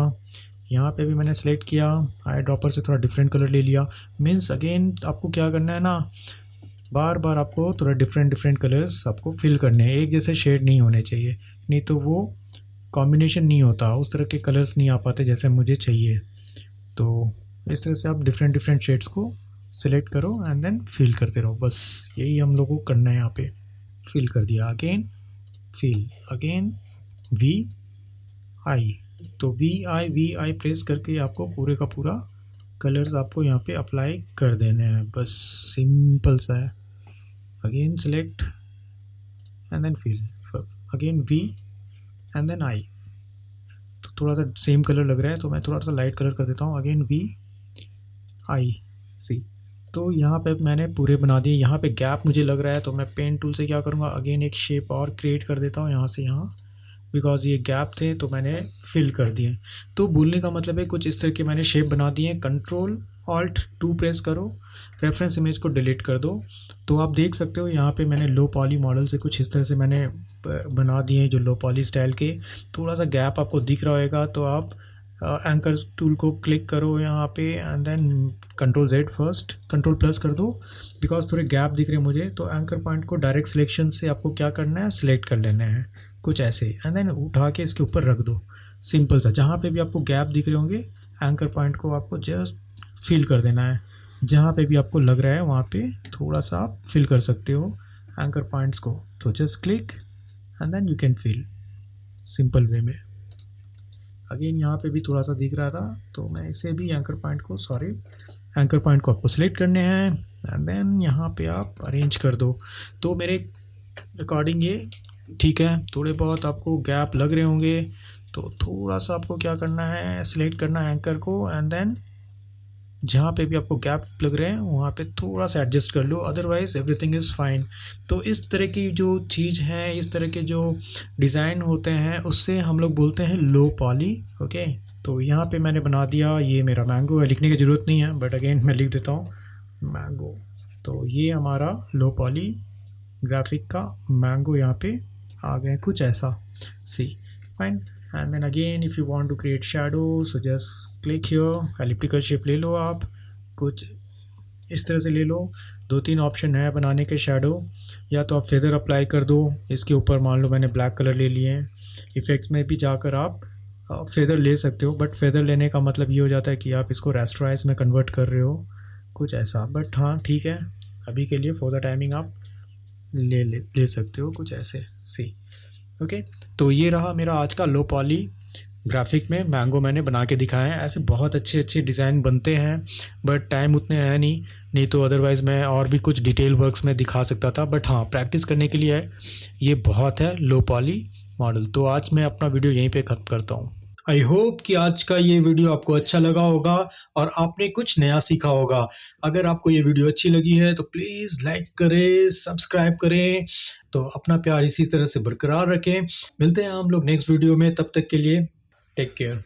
यहाँ पे भी मैंने सेलेक्ट किया, आई ड्रॉपर से थोड़ा डिफरेंट कलर ले लिया। मीन्स अगेन आपको क्या करना है ना, बार बार आपको थोड़ा डिफरेंट कलर्स आपको फिल करने हैं। एक जैसे शेड नहीं होने चाहिए, नहीं तो वो कॉम्बिनेशन नहीं होता, उस तरह के कलर्स नहीं आ पाते जैसे मुझे चाहिए। तो इस तरह से आप डिफरेंट शेड्स को सिलेक्ट करो एंड देन फिल करते रहो, बस यही हम लोगों को करना है। यहाँ पे फिल कर दिया, again fill, again V I। तो V I प्रेस करके आपको पूरे का पूरा कलर्स आपको यहाँ पे अप्लाई कर देने हैं, बस सिंपल सा है। Again select and then fill, again V and then I। तो थोड़ा सा सेम कलर लग रहा है तो मैं थोड़ा सा लाइट कलर कर देता हूँ। Again V I C। तो यहाँ पे मैंने पूरे बना दिए। यहाँ पे गैप मुझे लग रहा है तो मैं पेन टूल से क्या करूँगा, अगेन एक शेप और क्रिएट कर देता हूँ यहाँ से यहाँ, बिकॉज ये गैप थे तो मैंने फिल कर दिए। तो बोलने का मतलब है कुछ इस तरह के मैंने शेप बना दिए। Ctrl+Alt+2 प्रेस करो, रेफरेंस इमेज को डिलीट कर दो। तो आप देख सकते हो यहाँ पे मैंने लो पॉली मॉडल से कुछ इस तरह से मैंने बना दिए जो लो पॉली स्टाइल के। थोड़ा सा गैप आपको दिख रहा होगा तो आप एंकर टूल को क्लिक करो यहाँ पे and then Ctrl+Z first, Ctrl+ कर दो, बिकॉज थोड़े गैप दिख रहे हैं मुझे। तो एंकर पॉइंट को डायरेक्ट सिलेक्शन से आपको क्या करना है, सिलेक्ट कर लेना है कुछ ऐसे एंड देन उठा के इसके ऊपर रख दो। सिंपल सा, जहाँ पे भी आपको गैप दिख रहे होंगे एंकर पॉइंट को आपको जस्ट फिल कर देना है। जहाँ पे भी आपको लग रहा है वहाँ पे थोड़ा सा आप फिल कर सकते हो एंकर पॉइंट्स को। तो just click and then you can fill simple way में। अगेन यहाँ पे भी थोड़ा सा दिख रहा था तो मैं इसे भी एंकर पॉइंट को आपको सिलेक्ट करने हैं एंड देन यहाँ पे आप अरेंज कर दो। तो मेरे अकॉर्डिंग ये ठीक है। थोड़े बहुत आपको गैप लग रहे होंगे तो थोड़ा सा आपको क्या करना है, सिलेक्ट करना है एंकर को एंड देन जहाँ पे भी आपको गैप लग रहे हैं वहाँ पे थोड़ा सा एडजस्ट कर लो, अदरवाइज एवरीथिंग इज़ फाइन। तो इस तरह की जो चीज़ है, इस तरह के जो डिज़ाइन होते हैं उससे हम लोग बोलते हैं लो पॉली। ओके, तो यहाँ पे मैंने बना दिया, ये मेरा मैंगो है, लिखने की ज़रूरत नहीं है बट अगेन मैं लिख देता हूँ मैंगो। तो ये हमारा लो पॉली ग्राफिक का मैंगो यहाँ पे आ गए कुछ ऐसा, see fine. And then again if you want to create shadow so just click here, elliptical shape ले लो आप, कुछ इस तरह से ले लो। 2-3 ऑप्शन है बनाने के शैडो, या तो आप फेदर अप्लाई कर दो इसके ऊपर, मान लो मैंने ब्लैक कलर ले लिए हैं, इफ़ेक्ट्स में भी जाकर आप फेदर ले सकते हो, बट फेदर लेने का मतलब ये हो जाता है कि आप इसको रेस्टराइज में कन्वर्ट कर रहे हो कुछ ऐसा। बट हाँ ठीक है, अभी के लिए फॉर द टाइमिंग आप ले सकते हो कुछ ऐसे, सी ओके। तो ये रहा मेरा आज का लो पॉली ग्राफिक में मैंगो मैंने बना के दिखाए हैं। ऐसे बहुत अच्छे डिज़ाइन बनते हैं बट टाइम उतने है नहीं तो अदरवाइज़ मैं और भी कुछ डिटेल वर्क्स में दिखा सकता था, बट हाँ प्रैक्टिस करने के लिए ये बहुत है लो पॉली मॉडल। तो आज मैं अपना वीडियो यहीं पे ख़त्म करता हूँ। आई होप कि आज का ये वीडियो आपको अच्छा लगा होगा और आपने कुछ नया सीखा होगा। अगर आपको ये वीडियो अच्छी लगी है तो प्लीज़ लाइक करें, सब्सक्राइब करें। तो अपना प्यार इसी तरह से बरकरार रखें। मिलते हैं हम लोग नेक्स्ट वीडियो में, तब तक के लिए टेक केयर।